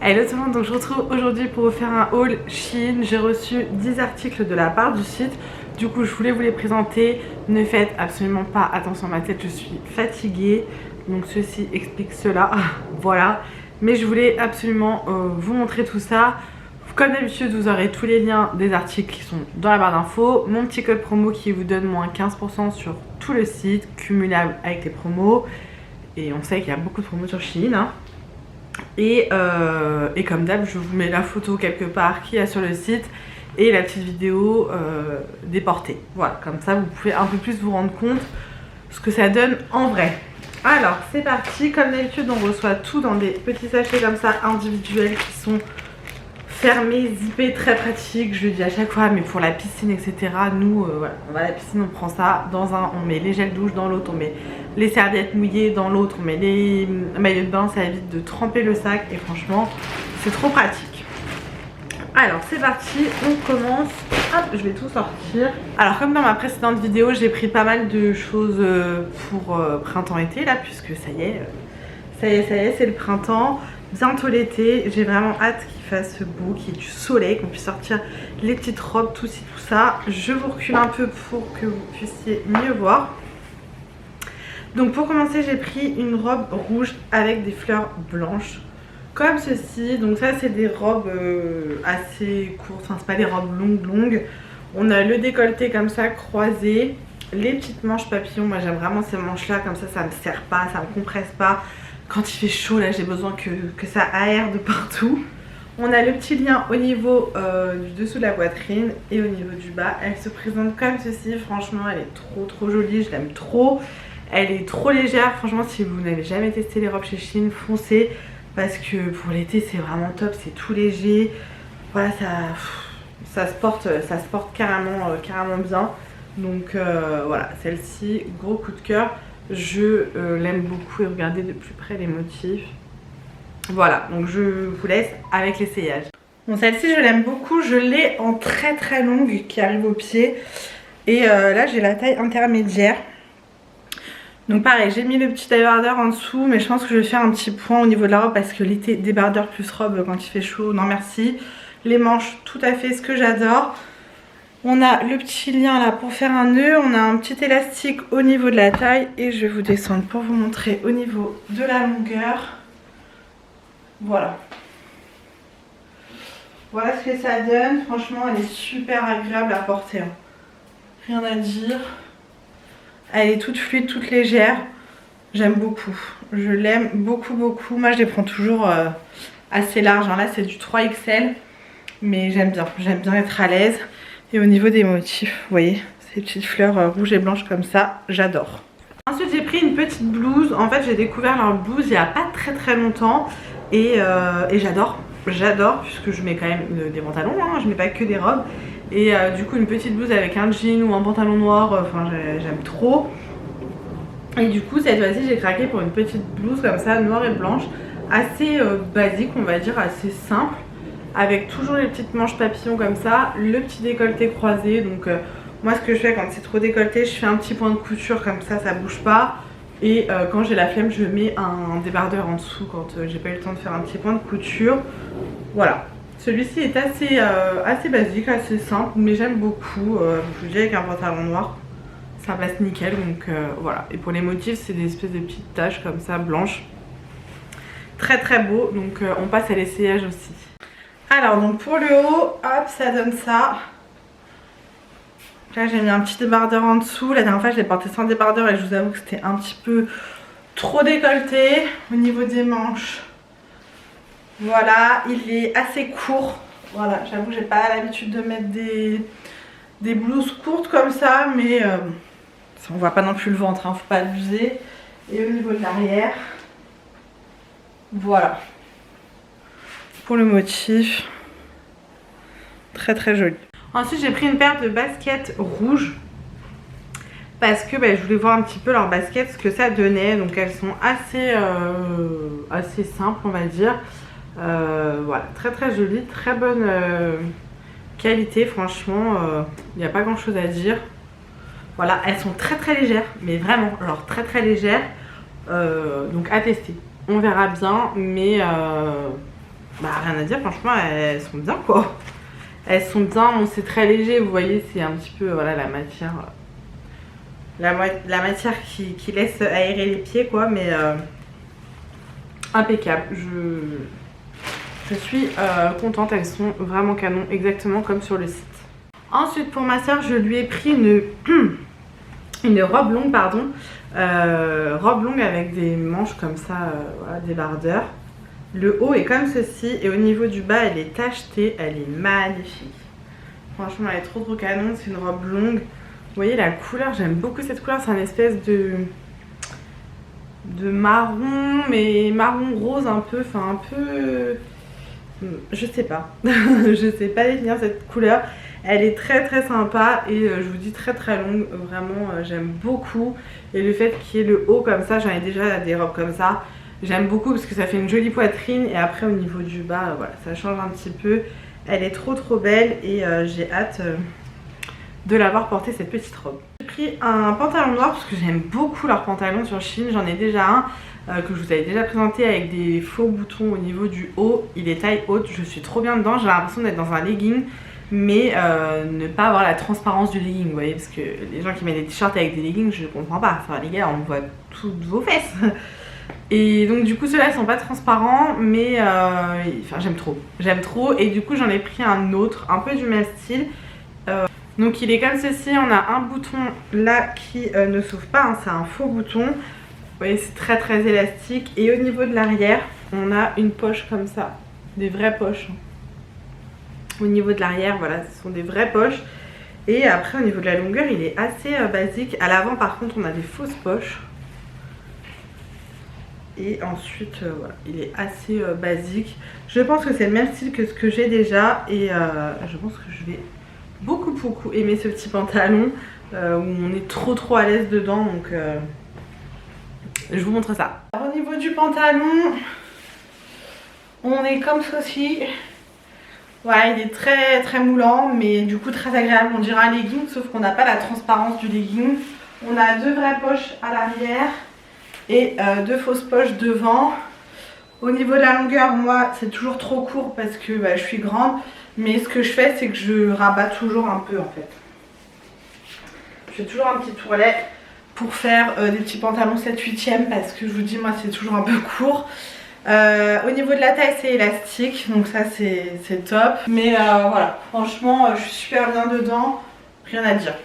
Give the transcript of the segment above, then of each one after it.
Hello tout le monde, donc je retrouve aujourd'hui pour vous faire un haul Shein. J'ai reçu 10 articles de la part du site. Du coup je voulais vous les présenter. Ne faites absolument pas attention à ma tête, je suis fatiguée. Donc ceci explique cela, voilà. Mais je voulais absolument vous montrer tout ça. Comme d'habitude vous aurez tous les liens des articles qui sont dans la barre d'infos. Mon petit code promo qui vous donne moins 15% sur tout le site, cumulable avec les promos. Et on sait qu'il y a beaucoup de promos sur Shein hein. Et comme d'hab je vous mets la photo quelque part qu'il y a sur le site et la petite vidéo des portées. Voilà, comme ça vous pouvez un peu plus vous rendre compte ce que ça donne en vrai. Alors c'est parti, comme d'habitude on reçoit tout dans des petits sachets comme ça individuels qui sont fermés, zippés, très pratiques. Je le dis à chaque fois, mais pour la piscine etc. Nous voilà, on va à la piscine, on prend ça dans un, on met les gels douche dans l'autre, on met les serviettes mouillées dans l'autre, on met les maillots de bain, ça évite de tremper le sac et franchement c'est trop pratique. Alors c'est parti, on commence. Hop, je vais tout sortir. Alors comme dans ma précédente vidéo j'ai pris pas mal de choses pour printemps-été là, puisque ça y est c'est le printemps, bientôt l'été. J'ai vraiment hâte qu'il fasse beau, qu'il y ait du soleil, qu'on puisse sortir les petites robes, tout ci, tout ça. Je vous recule un peu pour que vous puissiez mieux voir. Donc pour commencer j'ai pris une robe rouge avec des fleurs blanches comme ceci. Donc ça c'est des robes assez courtes, enfin c'est pas des robes longues. On a le décolleté comme ça croisé, les petites manches papillons. Moi j'aime vraiment ces manches là, comme ça me serre pas, ça me compresse pas. Quand il fait chaud là j'ai besoin que ça aère de partout. On a le petit lien au niveau du dessous de la poitrine et au niveau du bas. Elle se présente comme ceci, franchement elle est trop jolie, je l'aime trop. Elle est trop légère, franchement si vous n'avez jamais testé les robes chez Shein, foncez. Parce que pour l'été c'est vraiment top, c'est tout léger. Voilà, ça se porte carrément bien. Donc voilà, celle-ci, gros coup de cœur. Je l'aime beaucoup et regardez de plus près les motifs. Voilà, donc je vous laisse avec l'essayage. Bon, celle-ci je l'aime beaucoup, je l'ai en très longue qui arrive au pied. Et là j'ai la taille intermédiaire. Donc pareil, j'ai mis le petit débardeur en dessous, mais je pense que je vais faire un petit point au niveau de la robe parce que l'été, débardeur plus robe quand il fait chaud, non merci. Les manches, tout à fait ce que j'adore. On a le petit lien là pour faire un nœud, on a un petit élastique au niveau de la taille et je vais vous descendre pour vous montrer au niveau de la longueur. Voilà. Voilà ce que ça donne, franchement elle est super agréable à porter. Hein. Rien à dire. Elle est toute fluide, toute légère. J'aime beaucoup. Je l'aime beaucoup. Moi, je les prends toujours assez larges. Là, c'est du 3XL. Mais j'aime bien être à l'aise. Et au niveau des motifs, vous voyez, ces petites fleurs rouges et blanches comme ça, j'adore. Ensuite, j'ai pris une petite blouse. En fait, j'ai découvert leur blouse il n'y a pas très longtemps. Et j'adore. J'adore, puisque je mets quand même des pantalons. Hein, je mets pas que des robes. Et du coup une petite blouse avec un jean ou un pantalon noir, enfin j'aime trop. Et du coup cette fois-ci j'ai craqué pour une petite blouse comme ça, noire et blanche, assez basique on va dire, assez simple, avec toujours les petites manches papillons comme ça, le petit décolleté croisé. Donc moi ce que je fais quand c'est trop décolleté, je fais un petit point de couture comme ça bouge pas. Et quand j'ai la flemme je mets un débardeur en dessous quand j'ai pas eu le temps de faire un petit point de couture. Voilà. Celui-ci est assez basique, assez simple, mais j'aime beaucoup. Je vous dis avec un pantalon noir, ça passe nickel. Donc voilà. Et pour les motifs, c'est des espèces de petites taches comme ça, blanches. Très beau. Donc on passe à l'essayage aussi. Alors donc pour le haut, hop, ça donne ça. Là j'ai mis un petit débardeur en dessous. La dernière fois je l'ai porté sans débardeur et je vous avoue que c'était un petit peu trop décolleté. Au niveau des manches, voilà, il est assez court. Voilà, j'avoue que j'ai pas l'habitude de mettre des blouses courtes comme ça, mais on voit pas non plus le ventre, hein, faut pas abuser. Et au niveau de l'arrière, voilà. Pour le motif, très joli. Ensuite j'ai pris une paire de baskets rouges parce que je voulais voir un petit peu leurs baskets, ce que ça donnait. Donc elles sont assez simples on va dire. Voilà, très joli, très bonne qualité, franchement il n'y a pas grand chose à dire. Voilà, elles sont très légères, mais vraiment genre très légères, donc à tester, on verra bien, mais bah rien à dire, franchement elles sont bien quoi. Elles sont bien, bon c'est très léger, vous voyez c'est un petit peu voilà la matière. La matière qui laisse aérer les pieds quoi, mais impeccable. Je suis contente, elles sont vraiment canon, exactement comme sur le site. Ensuite pour ma soeur je lui ai pris une robe longue pardon, robe longue avec des manches comme ça, voilà, débardeurs. Le haut est comme ceci et au niveau du bas elle est tachetée, elle est magnifique. Franchement elle est trop canon, c'est une robe longue. Vous voyez la couleur, j'aime beaucoup cette couleur, c'est une espèce de marron, mais marron rose un peu, enfin un peu... Je sais pas, je sais pas définir cette couleur. Elle est très sympa et je vous dis très longue, vraiment j'aime beaucoup. Et le fait qu'il y ait le haut comme ça, j'en ai déjà des robes comme ça. J'aime beaucoup parce que ça fait une jolie poitrine et après au niveau du bas, voilà, ça change un petit peu. Elle est trop belle et j'ai hâte de l'avoir portée cette petite robe. J'ai pris un pantalon noir parce que j'aime beaucoup leurs pantalons sur Shein. J'en ai déjà un que je vous avais déjà présenté avec des faux boutons au niveau du haut. Il est taille haute, je suis trop bien dedans. J'ai l'impression d'être dans un legging mais ne pas avoir la transparence du legging, vous voyez, parce que les gens qui mettent des t-shirts avec des leggings, je comprends pas. Enfin les gars, on voit toutes vos fesses. Et donc du coup ceux-là sont pas transparents mais enfin j'aime trop et du coup j'en ai pris un autre un peu du même style. Donc il est comme ceci, on a un bouton là qui ne s'ouvre pas, hein, c'est un faux bouton. Vous voyez c'est très élastique et au niveau de l'arrière on a une poche comme ça, des vraies poches. Au niveau de l'arrière voilà ce sont des vraies poches et après au niveau de la longueur il est assez basique. À l'avant par contre on a des fausses poches. Et ensuite voilà il est assez basique. Je pense que c'est le même style que ce que j'ai déjà et je pense que je vais beaucoup aimer ce petit pantalon où on est trop à l'aise dedans donc je vous montre ça. Alors, au niveau du pantalon on est comme ceci. Ouais il est très moulant mais du coup très agréable, on dirait un legging sauf qu'on n'a pas la transparence du legging. On a deux vraies poches à l'arrière et deux fausses poches devant. Au niveau de la longueur moi c'est toujours trop court parce que bah, je suis grande. Mais ce que je fais c'est que je rabats toujours un peu en fait. Je fais toujours un petit tourlet pour faire des petits pantalons 7/8e parce que je vous dis moi c'est toujours un peu court. Au niveau de la taille c'est élastique donc ça c'est top. Mais voilà franchement je suis super bien dedans, rien à dire.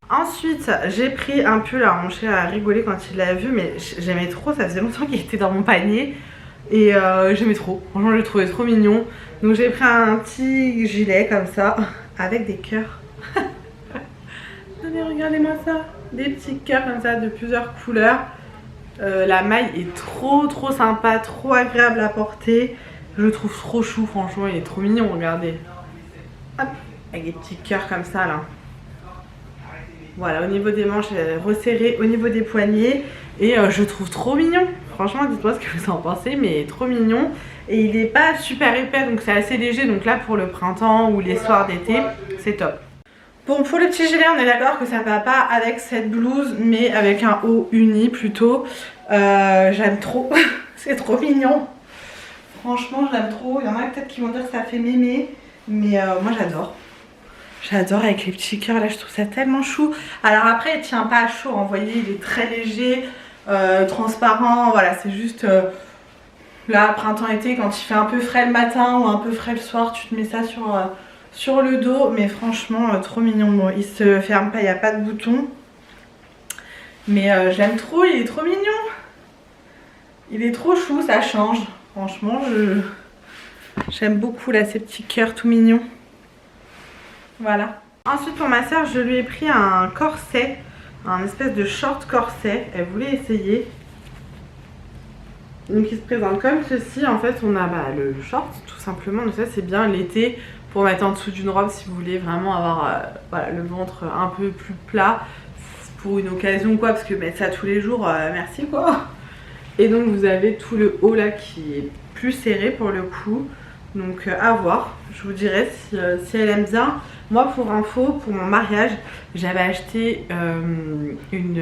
Ensuite j'ai pris un pull, alors mon chéri a rigolé quand il l'a vu mais j'aimais trop, ça faisait longtemps qu'il était dans mon panier. Et j'aimais trop, franchement je le trouvais trop mignon. Donc j'ai pris un petit gilet comme ça avec des cœurs. Allez regardez-moi ça, des petits cœurs comme ça de plusieurs couleurs. La maille est trop sympa, trop agréable à porter. Je le trouve trop chou, franchement il est trop mignon, regardez. Hop, avec des petits cœurs comme ça là. Voilà, au niveau des manches resserrées, au niveau des poignets. Et je le trouve trop mignon. Franchement dites-moi ce que vous en pensez, mais trop mignon. Et il n'est pas super épais donc c'est assez léger. Donc là pour le printemps ou les soirs d'été c'est top. Bon pour le petit gilet on est d'accord que ça ne va pas avec cette blouse mais avec un haut uni plutôt. J'aime trop, c'est trop mignon. Franchement je l'aime trop. Il y en a peut-être qui vont dire que ça fait mémé. Mais moi j'adore. J'adore avec les petits cœurs là, je trouve ça tellement chou. Alors après il tient pas chaud, vous voyez il est très léger, transparent, voilà c'est juste là printemps-été quand il fait un peu frais le matin ou un peu frais le soir tu te mets ça sur le dos. Mais franchement trop mignon, bon, il se ferme pas, il n'y a pas de bouton. Mais j'aime trop, il est trop mignon. Il est trop chou, ça change. Franchement j'aime beaucoup là ces petits cœurs tout mignons. Voilà. Ensuite pour ma soeur je lui ai pris un corset, un espèce de short corset, elle voulait essayer. Donc il se présente comme ceci, en fait on a le short tout simplement, donc ça c'est bien l'été pour mettre en dessous d'une robe si vous voulez vraiment avoir voilà, le ventre un peu plus plat pour une occasion quoi, parce que mettre ça tous les jours merci quoi. Et donc vous avez tout le haut là qui est plus serré pour le coup. Donc à voir, je vous dirai si elle aime bien. Moi pour info, pour mon mariage, j'avais acheté une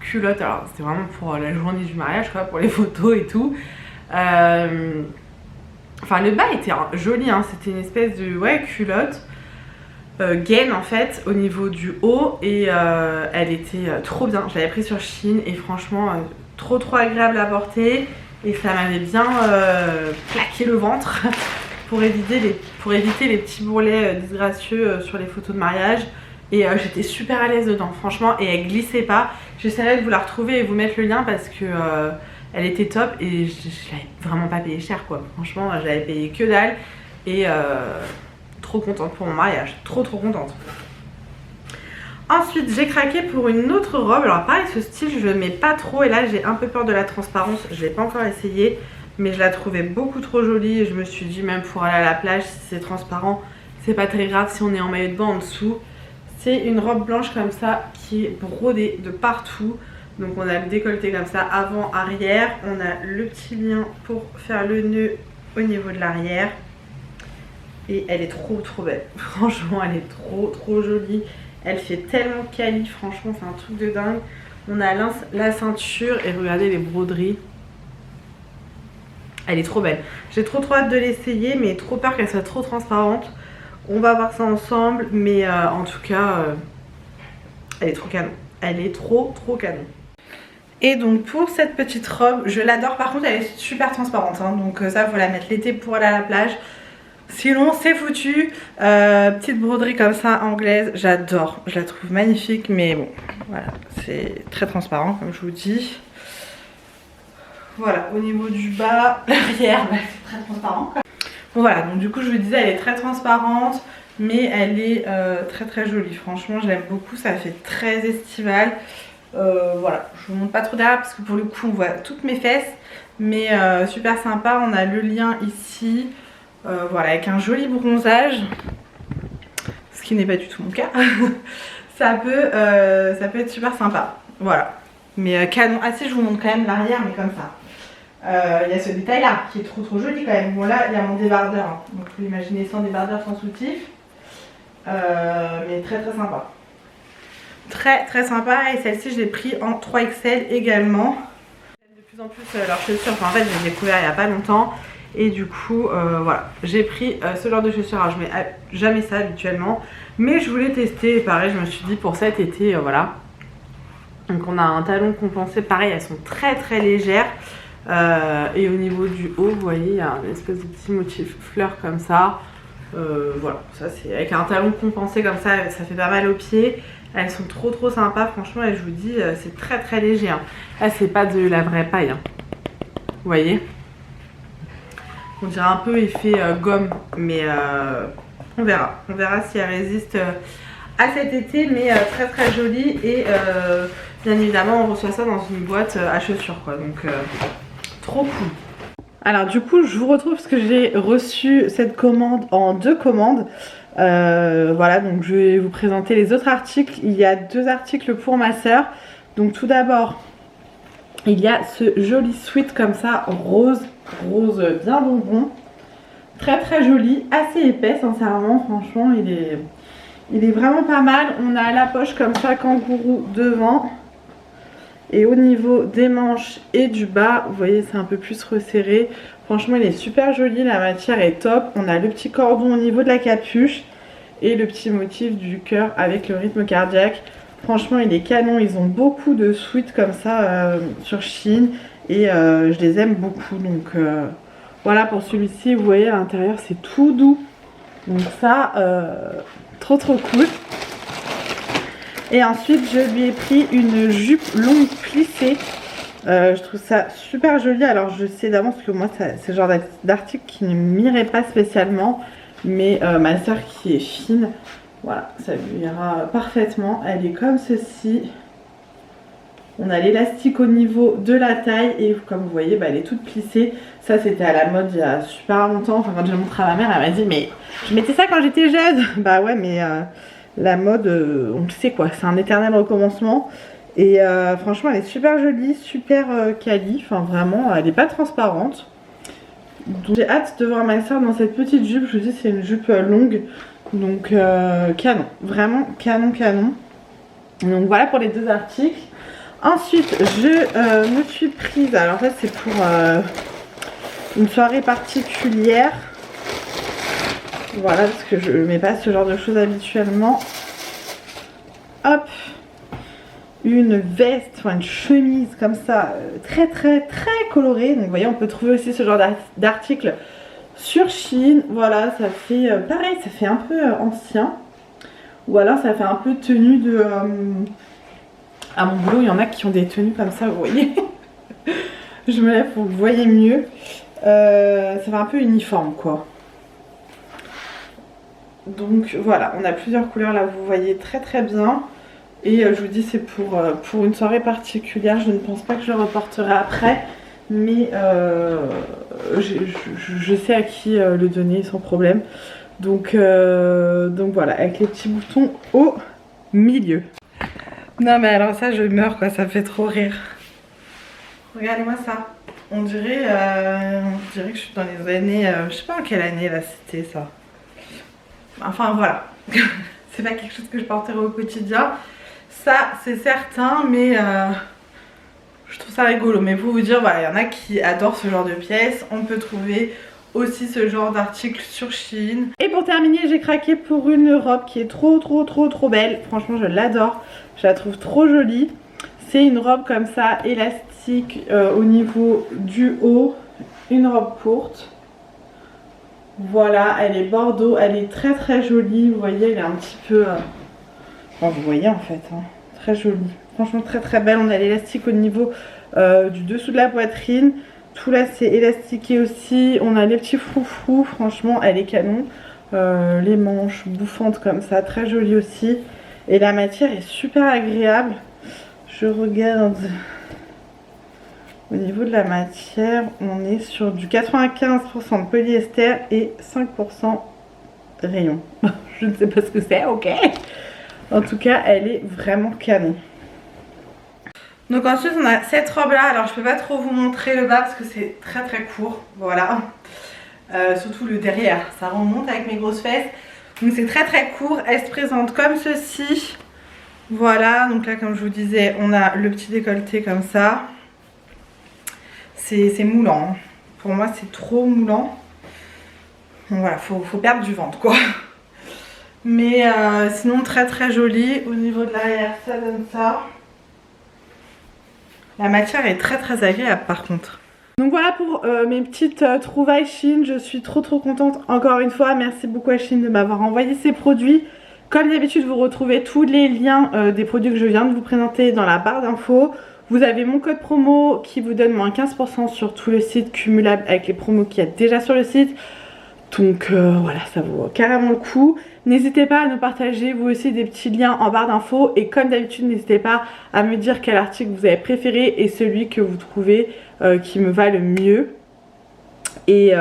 culotte. Alors c'était vraiment pour la journée du mariage quoi, pour les photos et tout. Enfin le bas était joli, hein. C'était une espèce de culotte gaine en fait au niveau du haut. Et elle était trop bien. Je l'avais pris sur Shein et franchement trop agréable à porter. Et ça m'avait bien plaqué le ventre pour éviter les petits bourrelets disgracieux sur les photos de mariage. Et j'étais super à l'aise dedans franchement, et elle glissait pas. J'essaierai de vous la retrouver et vous mettre le lien parce que elle était top. Et je l'avais vraiment pas payé cher quoi. Franchement je l'avais payé que dalle. Et trop contente pour mon mariage, trop contente. Ensuite j'ai craqué pour une autre robe. Alors pareil, ce style je mets pas trop, et là j'ai un peu peur de la transparence. Je l'ai pas encore essayé, mais je la trouvais beaucoup trop jolie. Et je me suis dit, même pour aller à la plage, si c'est transparent c'est pas très grave si on est en maillot de bain en dessous. C'est une robe blanche comme ça qui est brodée de partout. Donc on a le décolleté comme ça, avant, arrière. On a le petit lien pour faire le nœud au niveau de l'arrière. Et elle est trop belle. Franchement elle est trop jolie. Elle fait tellement quali, franchement c'est un truc de dingue. On a la ceinture et regardez les broderies. Elle est trop belle. J'ai trop hâte de l'essayer, mais trop peur qu'elle soit trop transparente. On va voir ça ensemble, mais en tout cas, elle est trop canon. Elle est trop canon. Et donc pour cette petite robe, je l'adore. Par contre, elle est super transparente, hein, donc ça, faut la mettre l'été pour aller à la plage. Sinon, c'est foutu. Petite broderie comme ça, anglaise, j'adore. Je la trouve magnifique, mais bon, voilà, c'est très transparent, comme je vous dis. Voilà, au niveau du bas, l'arrière, c'est très transparent. Bon voilà, donc du coup je vous disais, elle est très transparente, mais elle est très jolie. Franchement je l'aime beaucoup, ça fait très estival. Voilà, je vous montre pas trop derrière parce que pour le coup on voit toutes mes fesses, mais super sympa. On a le lien ici, voilà, avec un joli bronzage, ce qui n'est pas du tout mon cas. ça peut être super sympa, voilà. Mais canon. Ah si, je vous montre quand même l'arrière, mais comme ça. Il y a ce détail là qui est trop joli quand même. Bon là il y a mon débardeur, hein. Donc vous l'imaginez sans débardeur, sans soutif, mais très sympa, très sympa. Et celle-ci je l'ai pris en 3XL également. De plus en plus leurs chaussures, enfin, en fait je les ai découvert il n'y a pas longtemps. Et du coup voilà, j'ai pris ce genre de chaussures. Alors je mets jamais ça habituellement, mais je voulais tester. Et pareil, je me suis dit pour cet été, voilà. Donc on a un talon compensé, pareil, elles sont très légères. Et au niveau du haut, vous voyez, il y a un espèce de petit motif fleur comme ça. Voilà, ça c'est avec un talon compensé comme ça, ça fait pas mal aux pieds. Elles sont trop sympas, franchement, et je vous dis, c'est très léger, hein. Là c'est pas de la vraie paille, hein. Vous voyez, on dirait un peu effet gomme, mais on verra si elle résiste à cet été. Mais très jolie. Et bien évidemment on reçoit ça dans une boîte à chaussures quoi, donc trop cool. Alors du coup je vous retrouve parce que j'ai reçu cette commande en 2 commandes. Voilà, donc je vais vous présenter les autres articles. Il y a 2 articles pour ma soeur. Donc tout d'abord il y a ce joli sweat comme ça, rose bien bonbon, très joli, assez épais sincèrement. Franchement il est vraiment pas mal. On a la poche comme ça, kangourou devant. Et au niveau des manches et du bas, vous voyez, c'est un peu plus resserré. Franchement, il est super joli, la matière est top. On a le petit cordon au niveau de la capuche et le petit motif du cœur avec le rythme cardiaque. Franchement, il est canon. Ils ont beaucoup de sweats comme ça sur Shein et je les aime beaucoup. Donc voilà pour celui-ci. Vous voyez, à l'intérieur, c'est tout doux. Donc ça, trop cool. Et ensuite je lui ai pris une jupe longue plissée. Je trouve ça super joli. Alors je sais d'avance que moi c'est le genre d'article qui ne m'irait pas spécialement, mais ma soeur qui est fine, voilà, ça lui ira parfaitement. Elle est comme ceci. On a l'élastique au niveau de la taille et comme vous voyez, elle est toute plissée. Ça c'était à la mode il y a super longtemps. Enfin quand j'ai montré à ma mère, elle m'a dit mais je mettais ça quand j'étais jeune. Bah ouais, mais la mode, on le sait quoi, c'est un éternel recommencement. Et franchement elle est super jolie, super quali. Enfin vraiment, elle n'est pas transparente. J'ai hâte de voir ma soeur dans cette petite jupe. Je vous dis, c'est une jupe longue. Donc canon, vraiment canon. Donc voilà pour les 2 articles. Ensuite je me suis prise, alors ça c'est pour une soirée particulière. Voilà, parce que je mets pas ce genre de choses habituellement. Hop, une veste, enfin une chemise comme ça, très colorée. Donc vous voyez, on peut trouver aussi ce genre d'article sur Shein. Voilà, ça fait pareil, ça fait un peu ancien. Ou alors ça fait un peu tenue de... à mon boulot, il y en a qui ont des tenues comme ça, vous voyez. Je me lève pour que vous voyez mieux. Ça fait un peu uniforme, quoi. Donc voilà, on a plusieurs couleurs là, vous voyez très bien. Et je vous dis, c'est pour une soirée particulière. Je ne pense pas que je le reporterai après. Mais je sais à qui le donner sans problème. Donc voilà, avec les petits boutons au milieu. Non mais alors ça, je meurs quoi, ça me fait trop rire. Regardez-moi ça. On dirait que je suis dans les années... je sais pas en quelle année là c'était ça. Enfin voilà. C'est pas quelque chose que je porterai au quotidien. Ça c'est certain, mais je trouve ça rigolo. Mais pour vous dire, voilà, il y en a qui adorent ce genre de pièces. On peut trouver aussi ce genre d'article sur Shein. Et pour terminer, j'ai craqué pour une robe qui est trop belle. Franchement, je l'adore. Je la trouve trop jolie. C'est une robe comme ça, élastique au niveau du haut. Une robe courte. Voilà, elle est bordeaux. Elle est très jolie. Vous voyez, elle est un petit peu... Enfin, vous voyez en fait, hein. Très jolie. Franchement, très belle. On a l'élastique au niveau du dessous de la poitrine. Tout là c'est élastiqué aussi. On a les petits froufrous. Franchement elle est canon. Les manches bouffantes comme ça, très jolie aussi. Et la matière est super agréable. Je regarde au niveau de la matière. On est sur du 95% de polyester et 5% rayon. Je ne sais pas ce que c'est, ok. En tout cas elle est vraiment canon. Donc ensuite on a cette robe là, alors je peux pas trop vous montrer le bas parce que c'est très court, voilà. Surtout le derrière, ça remonte avec mes grosses fesses. Donc c'est très court, elle se présente comme ceci. Voilà, donc là comme je vous disais, on a le petit décolleté comme ça. C'est moulant, hein. Pour moi c'est trop moulant. Donc voilà, faut perdre du ventre quoi. Mais sinon très joli. Au niveau de l'arrière ça donne ça. La matière est très agréable par contre. Donc voilà pour mes petites trouvailles Shein. Je suis trop contente encore une fois. Merci beaucoup à Shein de m'avoir envoyé ces produits. Comme d'habitude, vous retrouvez tous les liens des produits que je viens de vous présenter dans la barre d'infos. Vous avez mon code promo qui vous donne moins 15% sur tout le site, cumulable avec les promos qu'il y a déjà sur le site. Donc voilà, ça vaut carrément le coup. N'hésitez pas à nous partager vous aussi des petits liens en barre d'infos. Et comme d'habitude, n'hésitez pas à me dire quel article vous avez préféré et celui que vous trouvez qui me va le mieux. Et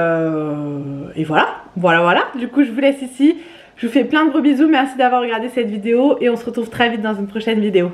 voilà. Du coup, je vous laisse ici. Je vous fais plein de gros bisous. Merci d'avoir regardé cette vidéo et on se retrouve très vite dans une prochaine vidéo.